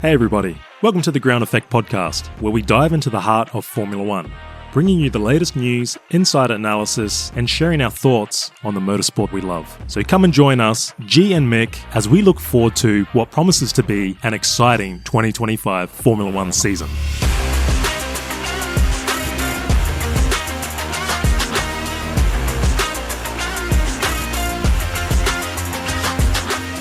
Hey everybody, welcome to the Ground Effect podcast, where we dive into the heart of Formula One, bringing you the latest news, insider analysis, and sharing our thoughts on the motorsport we love. So come and join us, G and Mick, as we look forward to what promises to be an exciting 2025 Formula One season.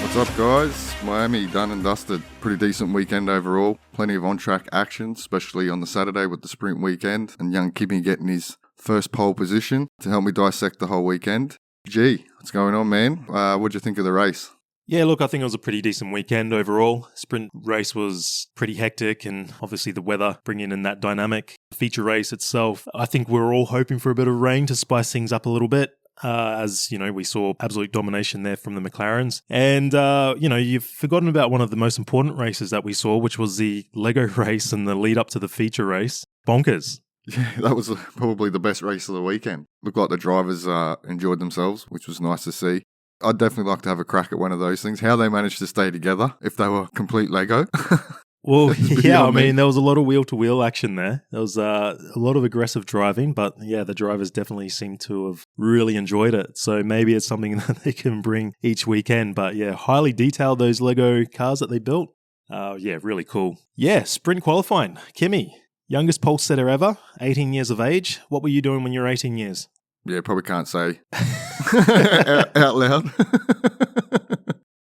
What's up, guys? Miami done and dusted. Pretty decent weekend overall. Plenty of on-track action, especially on the Saturday with the sprint weekend, and young Kimi getting his first pole position to help me dissect the whole weekend. Gee, what's going on, man? What'd you think of the race? Yeah, look, I think it was a pretty decent weekend overall. Sprint race was pretty hectic, and obviously the weather bringing in that dynamic. Feature race itself, I think we're all hoping for a bit of rain to spice things up a little bit. As you know, we saw absolute domination there from the Mclarens. And, you've forgotten about one of the most important races that we saw, which was the Lego race and the lead up to the feature race. Bonkers. Yeah, that was probably the best race of the weekend. Looked like the drivers enjoyed themselves, which was nice to see. I'd definitely like to have a crack at one of those things. How they managed to stay together if they were complete Lego. Well, yeah, I mean, there was a lot of wheel-to-wheel action there. There was a lot of aggressive driving, but yeah, the drivers definitely seem to have really enjoyed it. So maybe it's something that they can bring each weekend. But yeah, highly detailed, those Lego cars that they built. Yeah, really cool. Yeah, sprint qualifying. Kimi, youngest pole setter ever, 18 years of age. What were you doing when you were 18 years? Yeah, probably can't say out loud.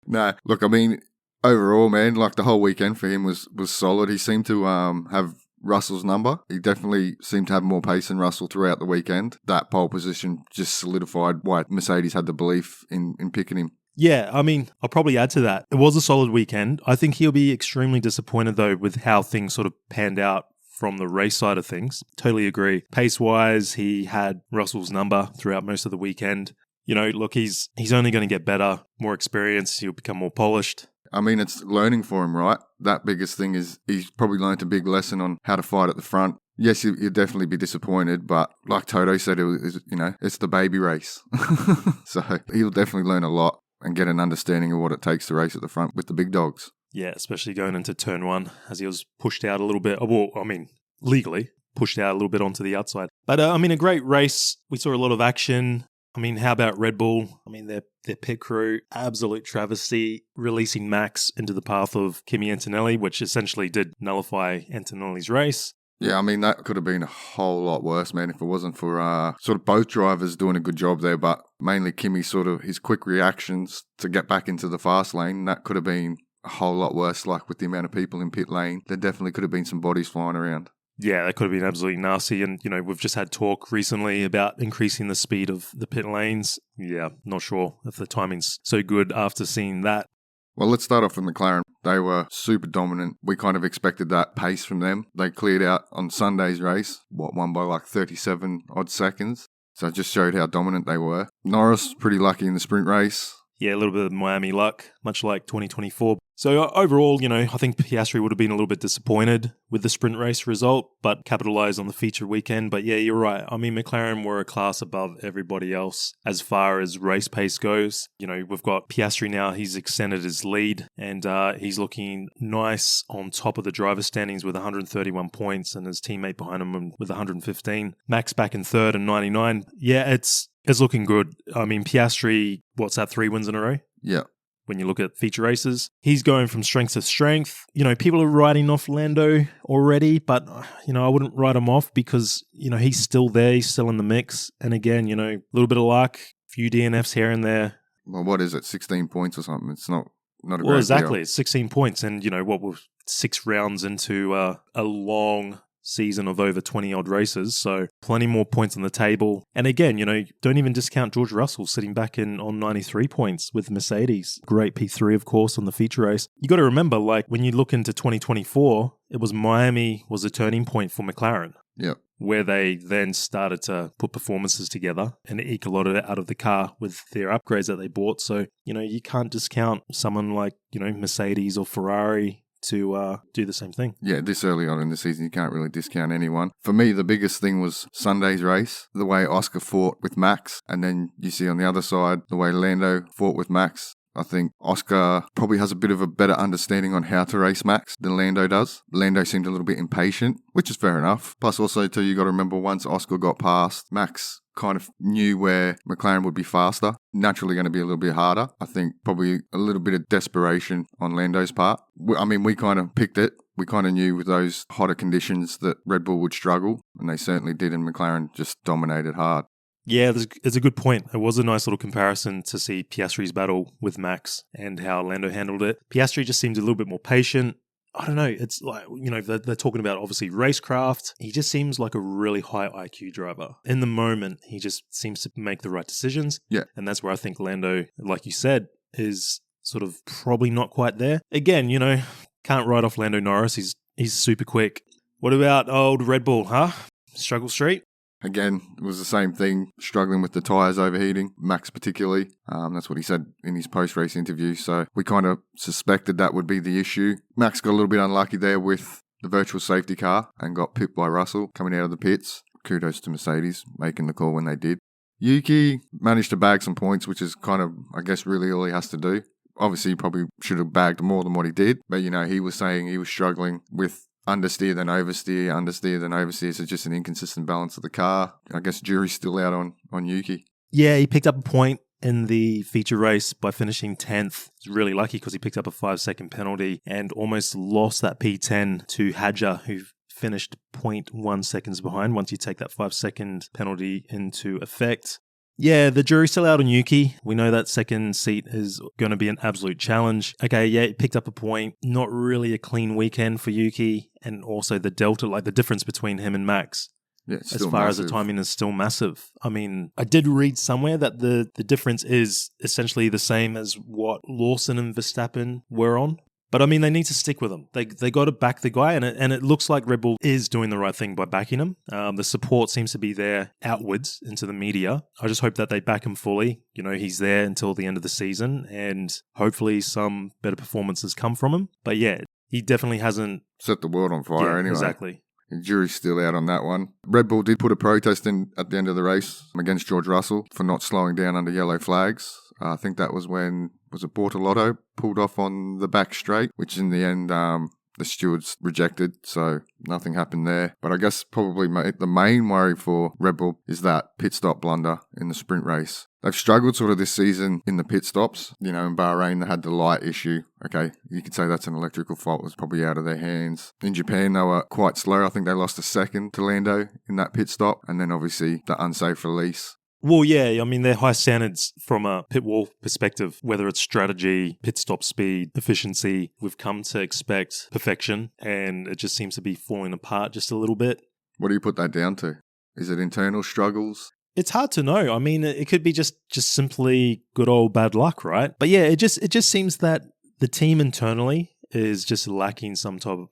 No, look, I mean, overall, man, like the whole weekend for him was solid. He seemed to have Russell's number. He definitely seemed to have more pace than Russell throughout the weekend. That pole position just solidified why Mercedes had the belief in picking him. Yeah, I mean, I'll probably add to that. It was a solid weekend. I think he'll be extremely disappointed, though, with how things sort of panned out from the race side of things. Totally agree. Pace-wise, he had Russell's number throughout most of the weekend. You know, look, he's only going to get better, more experience. He'll become more polished. I mean, it's learning for him, right? That biggest thing is he's probably learned a big lesson on how to fight at the front. Yes, you'll definitely be disappointed, but like Toto said, it's the baby race. So he'll definitely learn a lot and get an understanding of what it takes to race at the front with the big dogs. Yeah, especially going into turn one as he was pushed out a little bit. Well, I mean, legally pushed out a little bit onto the outside. But a great race. We saw a lot of action. I mean, how about Red Bull? I mean, their pit crew, absolute travesty, releasing Max into the path of Kimi Antonelli, which essentially did nullify Antonelli's race. Yeah, I mean, that could have been a whole lot worse, man, if it wasn't for sort of both drivers doing a good job there, but mainly Kimi sort of his quick reactions to get back into the fast lane. That could have been a whole lot worse, like with the amount of people in pit lane. There definitely could have been some bodies flying around. Yeah, that could have been absolutely nasty. And, we've just had talk recently about increasing the speed of the pit lanes. Yeah, not sure if the timing's so good after seeing that. Well, let's start off with McLaren. They were super dominant. We kind of expected that pace from them. They cleared out on Sunday's race, won by like 37 odd seconds. So it just showed how dominant they were. Norris, pretty lucky in the sprint race. Yeah, a little bit of Miami luck, much like 2024. So overall, I think Piastri would have been a little bit disappointed with the sprint race result, but capitalized on the feature weekend. But yeah, you're right. I mean, McLaren were a class above everybody else as far as race pace goes. We've got Piastri now. He's extended his lead, and he's looking nice on top of the driver standings with 131 points, and his teammate behind him with 115. Max back in third and 99. Yeah, it's looking good. I mean, Piastri, what's that, 3 wins in a row? Yeah. When you look at feature races, he's going from strength to strength. People are writing off Lando already, but, I wouldn't write him off because, he's still there. He's still in the mix. And again, a little bit of luck, a few DNFs here and there. Well, what is it, 16 points or something? It's not a great Well, exactly. deal. It's 16 points. And, we're 6 rounds into a long season of over 20-odd races, so plenty more points on the table. And again, don't even discount George Russell sitting back on 93 points with Mercedes. Great P3, of course, on the feature race. You got to remember, like, when you look into 2024, it was Miami was a turning point for McLaren. Yep. Where they then started to put performances together and eke a lot of it out of the car with their upgrades that they bought. So, you can't discount someone like, Mercedes or Ferrari to do the same thing. Yeah, this early on in the season, you can't really discount anyone. For me, the biggest thing was Sunday's race, the way Oscar fought with Max, and then you see on the other side, the way Lando fought with Max. I think Oscar probably has a bit of a better understanding on how to race Max than Lando does. Lando seemed a little bit impatient, which is fair enough. Plus also too, you got to remember once Oscar got past, Max kind of knew where McLaren would be faster. Naturally going to be a little bit harder. I think probably a little bit of desperation on Lando's part. We kind of picked it. We kind of knew with those hotter conditions that Red Bull would struggle, and they certainly did, and McLaren just dominated hard. Yeah, it's a good point. It was a nice little comparison to see Piastri's battle with Max and how Lando handled it. Piastri just seemed a little bit more patient. I don't know. It's like, they're talking about obviously racecraft. He just seems like a really high IQ driver. In the moment, he just seems to make the right decisions. Yeah. And that's where I think Lando, like you said, is sort of probably not quite there. Again, can't write off Lando Norris. He's super quick. What about old Red Bull, huh? Struggle Street? Again, it was the same thing, struggling with the tyres overheating, Max particularly. That's what he said in his post-race interview. So we kind of suspected that would be the issue. Max got a little bit unlucky there with the virtual safety car and got pipped by Russell coming out of the pits. Kudos to Mercedes making the call when they did. Yuki managed to bag some points, which is kind of, I guess, really all he has to do. Obviously, he probably should have bagged more than what he did. But, he was saying he was struggling with understeer then oversteer. So just an inconsistent balance of the car. I guess jury's still out on Yuki. Yeah, he picked up a point in the feature race by finishing 10th. He's really lucky because he picked up a 5-second penalty and almost lost that P10 to Hadjar, who finished 0.1 seconds behind once you take that 5-second penalty into effect. Yeah, the jury's still out on Yuki. We know that second seat is going to be an absolute challenge. Okay, yeah, he picked up a point. Not really a clean weekend for Yuki. And also the delta, like the difference between him and Max. Yeah, it's as still far massive. as the timing is still massive. I mean, I did read somewhere that the difference is essentially the same as what Lawson and Verstappen were on. But I mean, they need to stick with him. They got to back the guy, and it looks like Red Bull is doing the right thing by backing him. The support seems to be there outwards into the media. I just hope that they back him fully. He's there until the end of the season, and hopefully some better performances come from him. But yeah, he definitely hasn't set the world on fire anyway. Exactly. The jury's still out on that one. Red Bull did put a protest in at the end of the race against George Russell for not slowing down under yellow flags. I think that was when, Bortolotto pulled off on the back straight, which in the end the stewards rejected, so nothing happened there. But I guess probably the main worry for Red Bull is that pit stop blunder in the sprint race. They've struggled sort of this season in the pit stops. In Bahrain, they had the light issue. Okay, you could say that's an electrical fault. It was probably out of their hands. In Japan, they were quite slow. I think they lost a second to Lando in that pit stop. And then obviously the unsafe release. Well, yeah, I mean, they're high standards from a pit wall perspective, whether it's strategy, pit stop speed, efficiency. We've come to expect perfection, and it just seems to be falling apart just a little bit. What do you put that down to? Is it internal struggles? It's hard to know. I mean, it could be just simply good old bad luck, right? But yeah, it just seems that the team internally is just lacking some type of,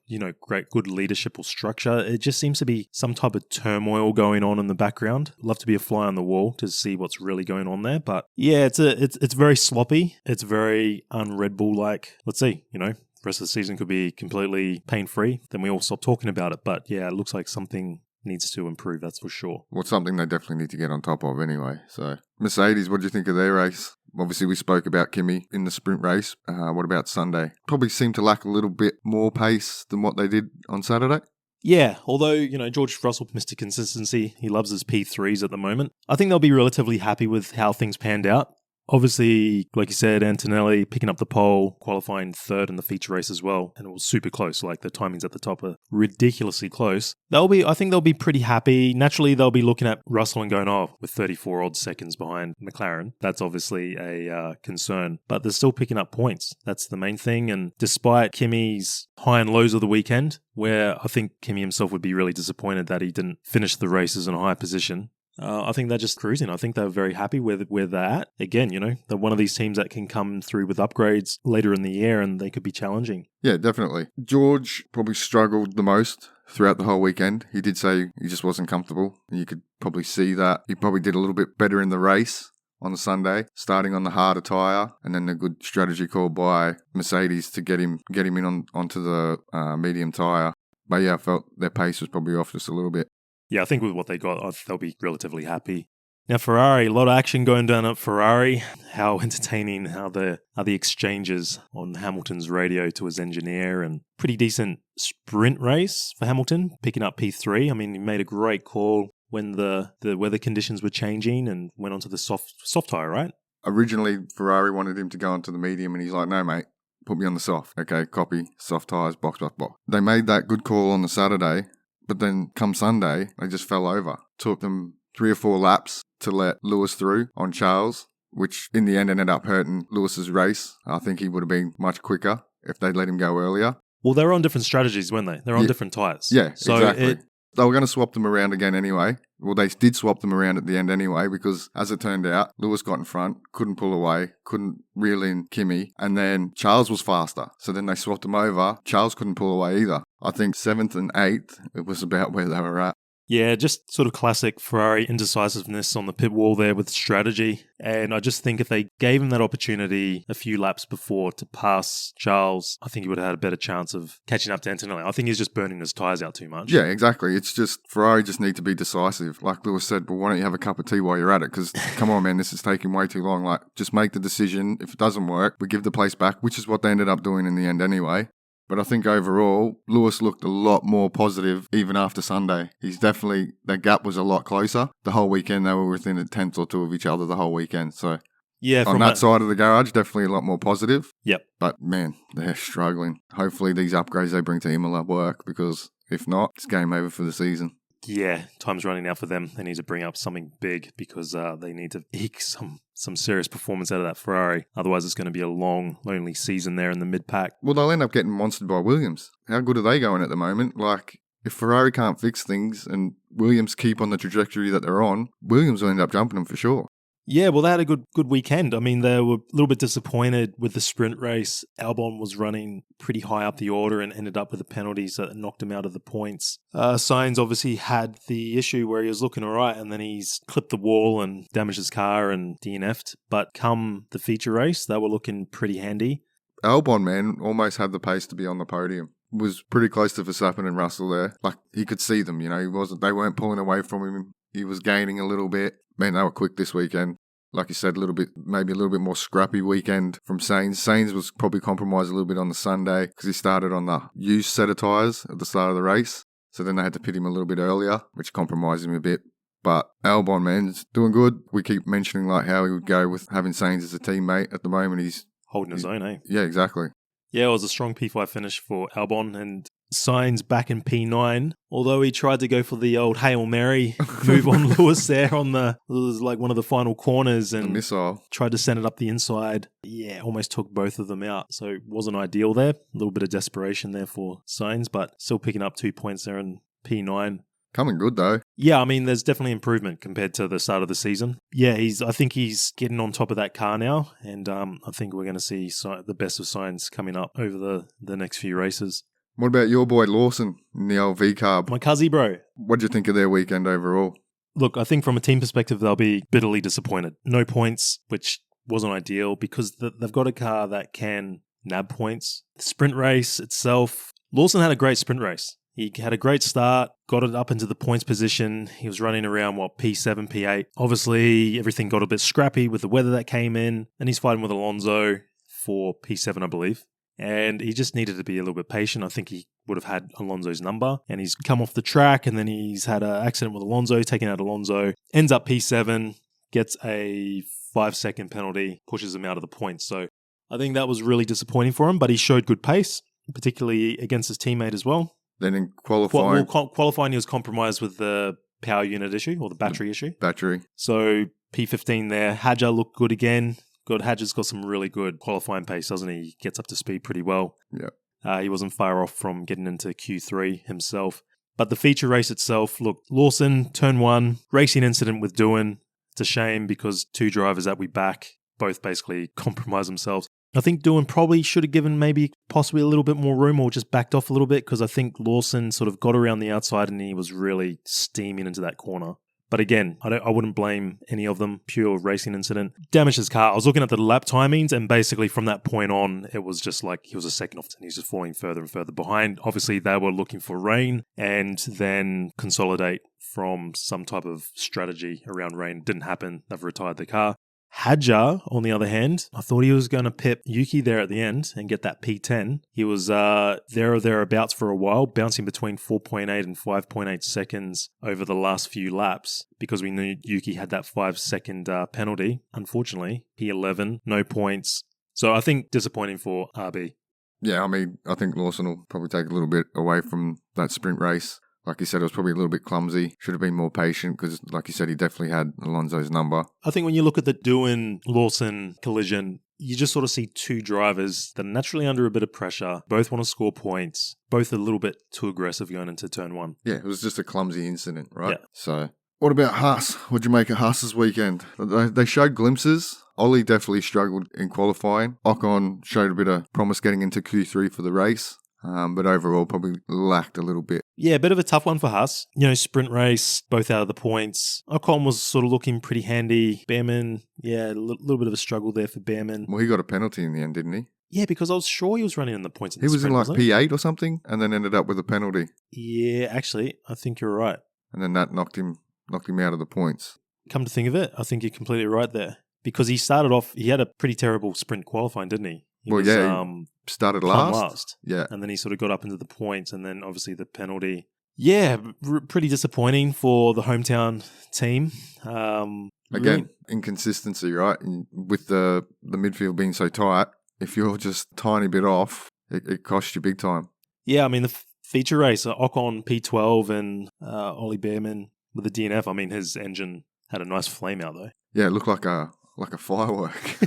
good leadership or structure. It just seems to be some type of turmoil going on in the background. Love to be a fly on the wall to see what's really going on there. But yeah, it's very sloppy. It's very un-Red Bull-like. Let's see, the rest of the season could be completely pain-free. Then we all stop talking about it. But yeah, it looks like something needs to improve, that's for sure. Well, something they definitely need to get on top of anyway. So, Mercedes, what do you think of their race? Obviously, we spoke about Kimi in the sprint race. What about Sunday? Probably seemed to lack a little bit more pace than what they did on Saturday. Yeah, although, George Russell, Mr. Consistency, he loves his P3s at the moment. I think they'll be relatively happy with how things panned out. Obviously, like you said, Antonelli picking up the pole, qualifying third in the feature race as well. And it was super close. Like the timings at the top are ridiculously close. I think they'll be pretty happy. Naturally, they'll be looking at Russell and going, with 34 odd seconds behind McLaren. That's obviously a concern. But they're still picking up points. That's the main thing. And despite Kimi's high and lows of the weekend, where I think Kimi himself would be really disappointed that he didn't finish the races in a high position, I think they're just cruising. I think they're very happy with where they're at. Again, they're one of these teams that can come through with upgrades later in the year and they could be challenging. Yeah, definitely. George probably struggled the most throughout the whole weekend. He did say he just wasn't comfortable. You could probably see that. He probably did a little bit better in the race on the Sunday, starting on the harder tyre, and then a good strategy call by Mercedes to get him in onto the medium tyre. But yeah, I felt their pace was probably off just a little bit. Yeah, I think with what they got, they'll be relatively happy. Now, Ferrari, a lot of action going down at Ferrari. How entertaining are the exchanges on Hamilton's radio to his engineer, and pretty decent sprint race for Hamilton, picking up P3. I mean, he made a great call when the weather conditions were changing and went onto the soft tyre, right? Originally, Ferrari wanted him to go onto the medium, and he's like, no, mate, put me on the soft. Okay, copy, soft tyres, box. They made that good call on the Saturday, but then come Sunday, they just fell over. Took them 3 or 4 laps to let Lewis through on Charles, which in the end ended up hurting Lewis's race. I think he would have been much quicker if they'd let him go earlier. Well, they were on different strategies, weren't they? They're on different tyres. Yeah, so exactly. They were going to swap them around again anyway. Well, they did swap them around at the end anyway, because as it turned out, Lewis got in front, couldn't pull away, couldn't reel in Kimi, and then Charles was faster. So then they swapped them over. Charles couldn't pull away either. I think 7th and 8th, it was about where they were at. Yeah, just sort of classic Ferrari indecisiveness on the pit wall there with strategy. And I just think if they gave him that opportunity a few laps before to pass Charles, I think he would have had a better chance of catching up to Antonelli. I think he's just burning his tyres out too much. Yeah, exactly. It's just Ferrari just need to be decisive. Like Lewis said, well, why don't you have a cup of tea while you're at it? Because come on, man, this is taking way too long. Like, just make the decision. If it doesn't work, we give the place back, which is what they ended up doing in the end anyway. But I think overall, Lewis looked a lot more positive even after Sunday. That gap was a lot closer. The whole weekend, they were within a tenth or two of each other the whole weekend. So yeah, on that side of the garage, definitely a lot more positive. Yep. But man, they're struggling. Hopefully these upgrades they bring to Imola work, because if not, it's game over for the season. Yeah, time's running out for them. They need to bring up something big, because they need to eke some serious performance out of that Ferrari. Otherwise, it's going to be a long, lonely season there in the mid-pack. Well, they'll end up getting monstered by Williams. How good are they going at the moment? Like, if Ferrari can't fix things and Williams keep on the trajectory that they're on, Williams will end up jumping them for sure. Yeah, well, they had a good weekend. I mean, they were a little bit disappointed with the sprint race. Albon was running pretty high up the order and ended up with a penalty, so that knocked him out of the points. Sainz obviously had the issue where he was looking all right, and then he's clipped the wall and damaged his car and DNF'd. But come the feature race, they were looking pretty handy. Albon, man, almost had the pace to be on the podium. Was pretty close to Verstappen and Russell there. Like, he could see them, they weren't pulling away from him. He was gaining a little bit. Man, they were quick this weekend. Like you said, maybe a little bit more scrappy weekend from Sainz. Sainz was probably compromised a little bit on the Sunday because he started on the used set of tyres at the start of the race. So then they had to pit him a little bit earlier, which compromised him a bit. But Albon, man, is doing good. We keep mentioning like how he would go with having Sainz as a teammate. At the moment, he's holding his own, eh? Yeah, exactly. Yeah, it was a strong P5 finish for Albon, and Sainz back in P9, although he tried to go for the old Hail Mary move on Lewis there it was like one of the final corners, and the missile. Tried to send it up the inside. Yeah, almost took both of them out. So it wasn't ideal there. A little bit of desperation there for Sainz, but still picking up 2 points there in P9. Coming good though. Yeah, I mean, there's definitely improvement compared to the start of the season. Yeah, I think he's getting on top of that car now, and I think we're going to see the best of Sainz coming up over the next few races. What about your boy Lawson in the old V-Carb? My cuzzy, bro. What do you think of their weekend overall? Look, I think from a team perspective, they'll be bitterly disappointed. No points, which wasn't ideal because they've got a car that can nab points. The sprint race itself, Lawson had a great sprint race. He had a great start, got it up into the points position. He was running around, P7, P8. Obviously, everything got a bit scrappy with the weather that came in. And he's fighting with Alonso for P7, I believe. And he just needed to be a little bit patient. I think he would have had Alonso's number. And he's come off the track, and then he's had an accident with Alonso, taking out Alonso. Ends up P7, gets a 5-second penalty, pushes him out of the points. So I think that was really disappointing for him. But he showed good pace, particularly against his teammate as well. Then in qualifying... Qualifying, he was compromised with the power unit issue or the battery issue. Battery. So P15 there. Hadjar looked good again. Hadjar's got some really good qualifying pace, doesn't he? He gets up to speed pretty well. Yeah. He wasn't far off from getting into Q3 himself. But the feature race itself, look, Lawson, turn 1, racing incident with Doohan. It's a shame because 2 drivers that we back both basically compromise themselves. I think Doohan probably should have given maybe possibly a little bit more room or just backed off a little bit because I think Lawson sort of got around the outside and he was really steaming into that corner. But again, I wouldn't blame any of them. Pure racing incident. Damaged his car. I was looking at the lap timings, and basically from that point on, it was just like he was a second off and he's just falling further and further behind. Obviously, they were looking for rain and then consolidate from some type of strategy around rain. Didn't happen. They've retired the car. Hadjar, on the other hand, I thought he was going to pip Yuki there at the end and get that P10. He was there or thereabouts for a while, bouncing between 4.8 and 5.8 seconds over the last few laps because we knew Yuki had that 5-second penalty. Unfortunately, P11, no points. So I think disappointing for RB. Yeah, I mean, I think Lawson will probably take a little bit away from that sprint race. Like you said, it was probably a little bit clumsy. Should have been more patient because, like you said, he definitely had Alonso's number. I think when you look at the Doohan-Lawson collision, you just sort of see two drivers that are naturally under a bit of pressure. Both want to score points. Both a little bit too aggressive going into turn one. Yeah, it was just a clumsy incident, right? Yeah. So, what about Haas? What'd you make of Haas's weekend? They showed glimpses. Ollie definitely struggled in qualifying. Ocon showed a bit of promise getting into Q3 for the race. But overall, probably lacked a little bit. Yeah, a bit of a tough one for Haas. Sprint race, both out of the points. Ocon was sort of looking pretty handy. Behrman, yeah, a little bit of a struggle there for Behrman. Well, he got a penalty in the end, didn't he? Yeah, because I was sure he was running in the points. He was in like P8 or something, and then ended up with a penalty. Yeah, actually, I think you're right. And then that knocked him out of the points. Come to think of it, I think you're completely right there. Because he started off, he had a pretty terrible sprint qualifying, didn't he? He started last. Yeah. And then he sort of got up into the points and then obviously the penalty. Yeah, pretty disappointing for the hometown team. Again, inconsistency, right? And with the midfield being so tight, if you're just a tiny bit off, it costs you big time. Yeah, I mean, the feature race, Ocon P12 and Ollie Behrman with the DNF, I mean, his engine had a nice flame out though. Yeah, it looked like a firework.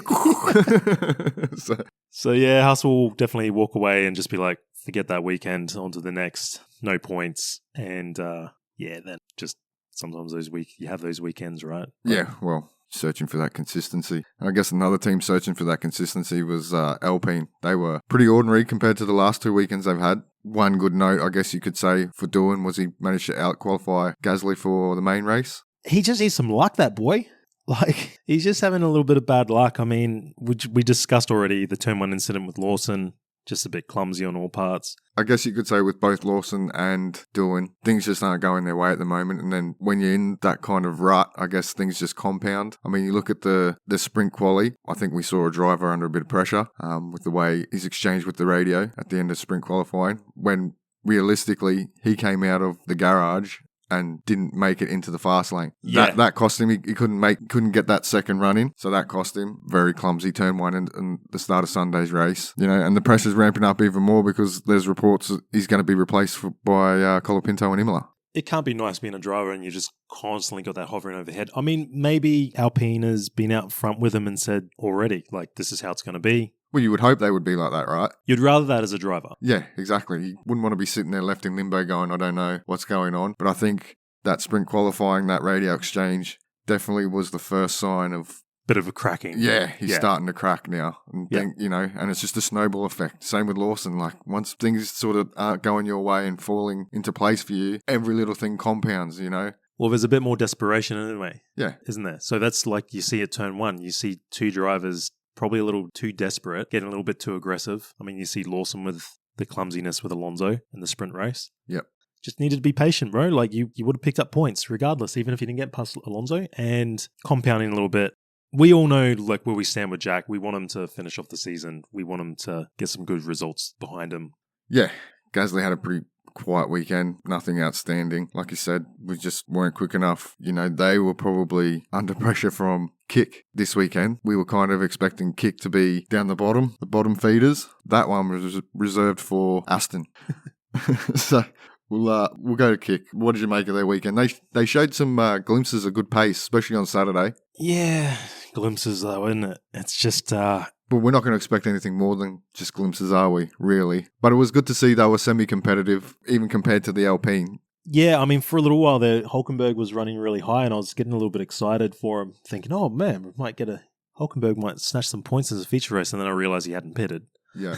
So yeah, Haas will definitely walk away and just be like, forget that weekend, on to the next, no points. And then just sometimes you have those weekends, right? Yeah, well, searching for that consistency. I guess another team searching for that consistency was Alpine. They were pretty ordinary compared to the last 2 weekends they've had. One good note, I guess you could say, for Doohan was he managed to out-qualify Gasly for the main race. He just needs some luck, that boy. Like, he's just having a little bit of bad luck. I mean, we discussed already the turn one incident with Lawson, just a bit clumsy on all parts. I guess you could say with both Lawson and Doohan, things just aren't going their way at the moment. And then when you're in that kind of rut, I guess things just compound. I mean, you look at the sprint quali, I think we saw a driver under a bit of pressure with the way he's exchanged with the radio at the end of sprint qualifying, when realistically he came out of the garage and didn't make it into the fast lane. Yeah. That cost him. He couldn't get that second run in. So that cost him. Very clumsy turn one and the start of Sunday's race. And the pressure's ramping up even more because there's reports that he's going to be replaced by Colapinto and Imola. It can't be nice being a driver and you just constantly got that hovering overhead. I mean, maybe Alpine has been out front with him and said already, like, this is how it's going to be. Well, you would hope they would be like that, right? You'd rather that as a driver. Yeah, exactly. You wouldn't want to be sitting there left in limbo going, I don't know what's going on. But I think that sprint qualifying, that radio exchange, definitely was the first sign of... Bit of a cracking. Yeah, he's starting to crack now. And and it's just a snowball effect. Same with Lawson. Like, once things sort of aren't going your way and falling into place for you, every little thing compounds, Well, there's a bit more desperation anyway. Yeah. Isn't there? So that's like you see at turn one. You see two drivers probably a little too desperate, getting a little bit too aggressive. I mean, you see Lawson with the clumsiness with Alonso in the sprint race. Yep. Just needed to be patient, bro. Like, you would have picked up points regardless, even if you didn't get past Alonso. And compounding a little bit. We all know, like, where we stand with Jack. We want him to finish off the season. We want him to get some good results behind him. Yeah. Gasly had a pretty quiet weekend. Nothing outstanding. Like you said, we just weren't quick enough. They were probably under pressure from Kick this weekend. We were kind of expecting Kick to be down the bottom feeders. That one was reserved for Aston. So we'll go to Kick. What did you make of their weekend? They showed some glimpses of good pace, especially on Saturday. Yeah, glimpses though, isn't it? It's just... But we're not going to expect anything more than just glimpses, are we? Really? But it was good to see they were semi-competitive, even compared to the Alpine. Yeah, I mean, for a little while there, Hülkenberg was running really high, and I was getting a little bit excited for him, thinking, oh man, Hülkenberg might snatch some points as a feature race, and then I realised he hadn't pitted. Yeah.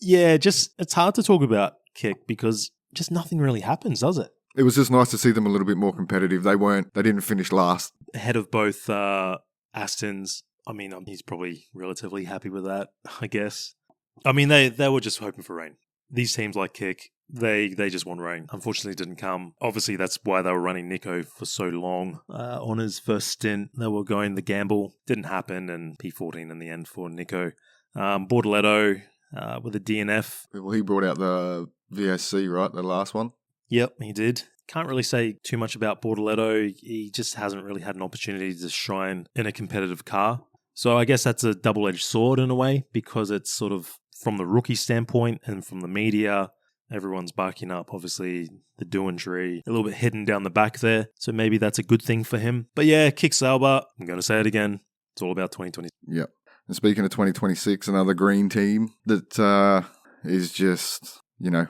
Yeah, it's hard to talk about Kick because just nothing really happens, does it? It was just nice to see them a little bit more competitive. They didn't finish last. Ahead of both Astons. I mean, he's probably relatively happy with that, I guess. I mean, they were just hoping for rain. These teams like Kick, they just want rain. Unfortunately, it didn't come. Obviously, that's why they were running Nico for so long. On his first stint, they were going the gamble. Didn't happen, and P14 in the end for Nico. Bortoletto with a DNF. Well, he brought out the VSC, right? The last one? Yep, he did. Can't really say too much about Bortoletto. He just hasn't really had an opportunity to shine in a competitive car. So I guess that's a double-edged sword in a way, because it's sort of from the rookie standpoint and from the media, everyone's barking up, obviously, the Doohan tree, a little bit hidden down the back there. So maybe that's a good thing for him. But yeah, Kick Sauber, I'm going to say it again, it's all about 2020. Yep. And speaking of 2026, another green team that is just,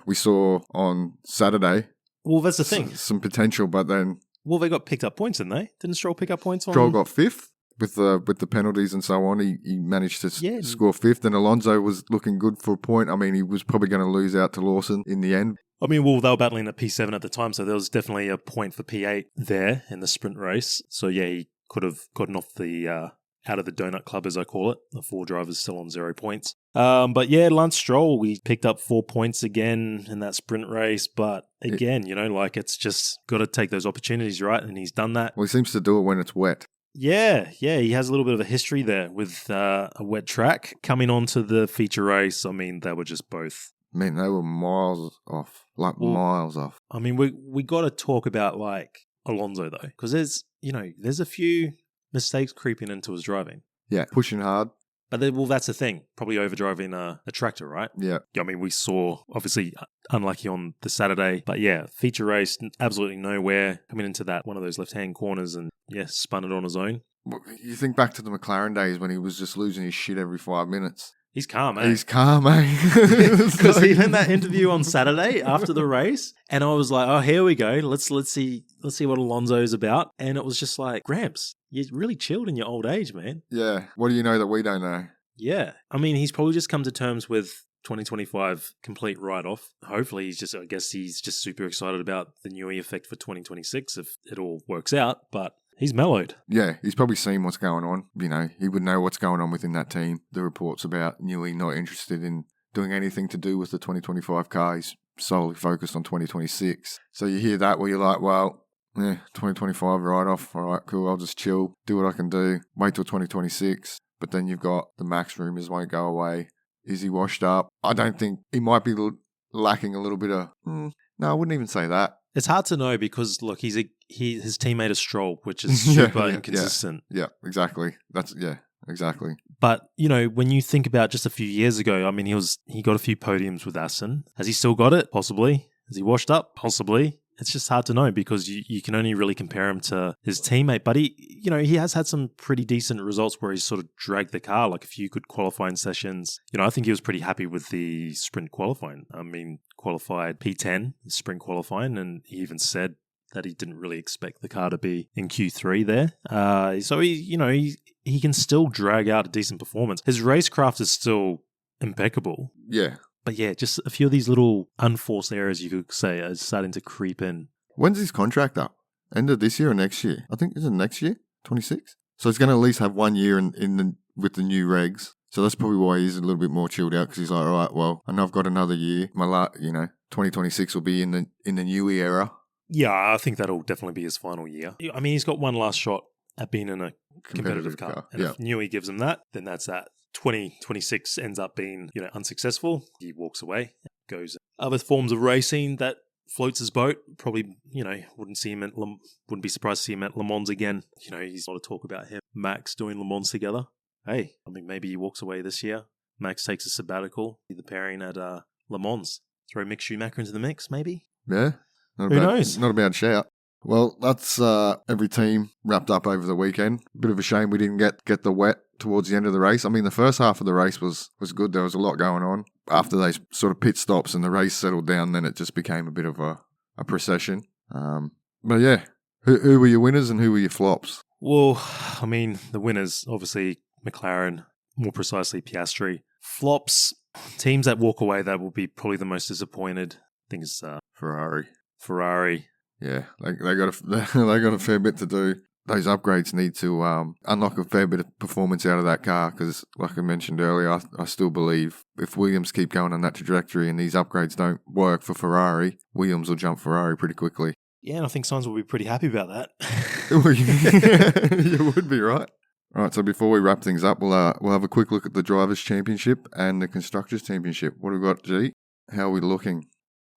we saw on Saturday. Well, that's the thing. Some potential, but then... Well, they got picked up points, didn't they? Didn't Stroll pick up points on... Stroll got fifth with the penalties and so on. He managed to score fifth, and Alonso was looking good for a point. I mean, he was probably going to lose out to Lawson in the end. I mean, well, they were battling at P7 at the time, so there was definitely a point for P8 there in the sprint race. So yeah, he could have gotten off the... out of the donut club, as I call it. The 4 drivers still on 0 points. But yeah, Lance Stroll, we picked up 4 points again in that sprint race. But again, it's just got to take those opportunities, right? And he's done that. Well, he seems to do it when it's wet. Yeah, he has a little bit of a history there with a wet track. Coming on to the feature race, I mean, they were just both... Man, they were miles off. Miles off. I mean, we got to talk about, Alonso, though. Because there's a few... mistakes creeping into his driving. Yeah, pushing hard. But that's the thing. Probably overdriving a tractor, right? Yeah. I mean, we saw, obviously, unlucky on the Saturday. But yeah, feature race, absolutely nowhere. Coming into that one of those left-hand corners and, spun it on his own. Well, you think back to the McLaren days when he was just losing his shit every 5 minutes. He's calm, eh? He's calm, eh? Because even that interview on Saturday after the race, and I was like, oh, here we go. Let's see what Alonso's about. And it was just like, Gramps, you're really chilled in your old age, man. Yeah. What do you know that we don't know? Yeah. I mean, he's probably just come to terms with 2025 complete write-off. Hopefully, he's just super excited about the Newey effect for 2026 if it all works out. But he's mellowed. Yeah, he's probably seen what's going on. He would know what's going on within that team. The reports about Newey not interested in doing anything to do with the 2025 car. He's solely focused on 2026. So you hear that where you're like, well, 2025 write-off. All right, cool. I'll just chill, do what I can do, wait till 2026. But then you've got the Max rumours won't go away. Is he washed up? I don't think he might be lacking a little bit of... No, I wouldn't even say that. It's hard to know because, look, his teammate is Stroll, which is super inconsistent. Yeah, exactly. Exactly. But, when you think about just a few years ago, I mean, he got a few podiums with Aston. Has he still got it? Possibly. Has he washed up? Possibly. It's just hard to know because you can only really compare him to his teammate. But he has had some pretty decent results where he's sort of dragged the car, like a few good qualifying sessions. I think he was pretty happy with the sprint qualifying. I mean, qualified P10, sprint qualifying, and he even said that he didn't really expect the car to be in Q3 there. So he can still drag out a decent performance. His racecraft is still impeccable. Yeah. But yeah, just a few of these little unforced errors, you could say, are starting to creep in. When's his contract up? End of this year or next year? I think, is it next year? 26? So he's going to at least have 1 year with the new regs. So that's probably why he's a little bit more chilled out because he's like, all right, well, I know I've got another year. 2026 will be in the Newey era. Yeah, I think that'll definitely be his final year. I mean, he's got one last shot at being in a competitive car. And if Newey gives him that, then that's that. 2026 ends up being, unsuccessful. He walks away, goes other forms of racing that floats his boat. Probably, wouldn't be surprised to see him at Le Mans again. He's a lot of talk about him, Max doing Le Mans together. Hey, I mean, maybe he walks away this year. Max takes a sabbatical, the pairing at Le Mans. Throw Mick Schumacher into the mix, maybe? Yeah. Who knows? Not a bad shout. Well, that's every team wrapped up over the weekend. Bit of a shame we didn't get the wet towards the end of the race. I mean, the first half of the race was good. There was a lot going on. After they sort of pit stops and the race settled down, then it just became a bit of a procession. But yeah, who were your winners and who were your flops? Well, I mean, the winners, obviously, McLaren, more precisely Piastri. Flops, teams that walk away that will be probably the most disappointed. I think it's Ferrari. Yeah, they got a fair bit to do. Those upgrades need to unlock a fair bit of performance out of that car because, like I mentioned earlier, I still believe if Williams keep going on that trajectory and these upgrades don't work for Ferrari, Williams will jump Ferrari pretty quickly. Yeah, and I think Sainz will be pretty happy about that. You would be, right? All right, so before we wrap things up, we'll have a quick look at the Drivers' Championship and the Constructors' Championship. What have we got, G? How are we looking?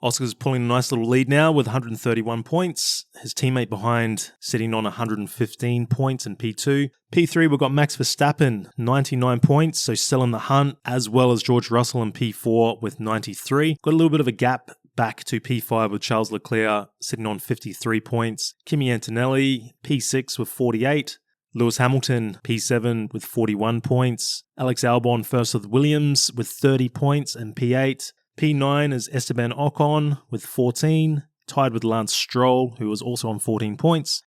Oscar's pulling a nice little lead now with 131 points. His teammate behind sitting on 115 points in P2. P3, we've got Max Verstappen, 99 points, so still in the hunt, as well as George Russell in P4 with 93. Got a little bit of a gap back to P5 with Charles Leclerc sitting on 53 points. Kimi Antonelli, P6 with 48. Lewis Hamilton, P7 with 41 points. Alex Albon first with Williams with 30 points and P8. P9 is Esteban Ocon with 14, tied with Lance Stroll, who was also on 14 points.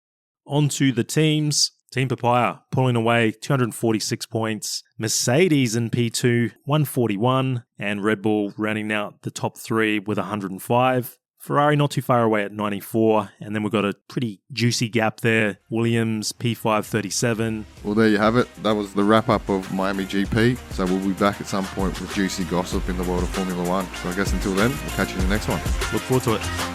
On to the teams. Team Papaya pulling away 246 points. Mercedes in P2, 141. And Red Bull rounding out the top three with 105. Ferrari not too far away at 94. And then we've got a pretty juicy gap there. Williams, P5, 37. Well, there you have it. That was the wrap-up of Miami GP. So we'll be back at some point with juicy gossip in the world of Formula One. So I guess until then, we'll catch you in the next one. Look forward to it.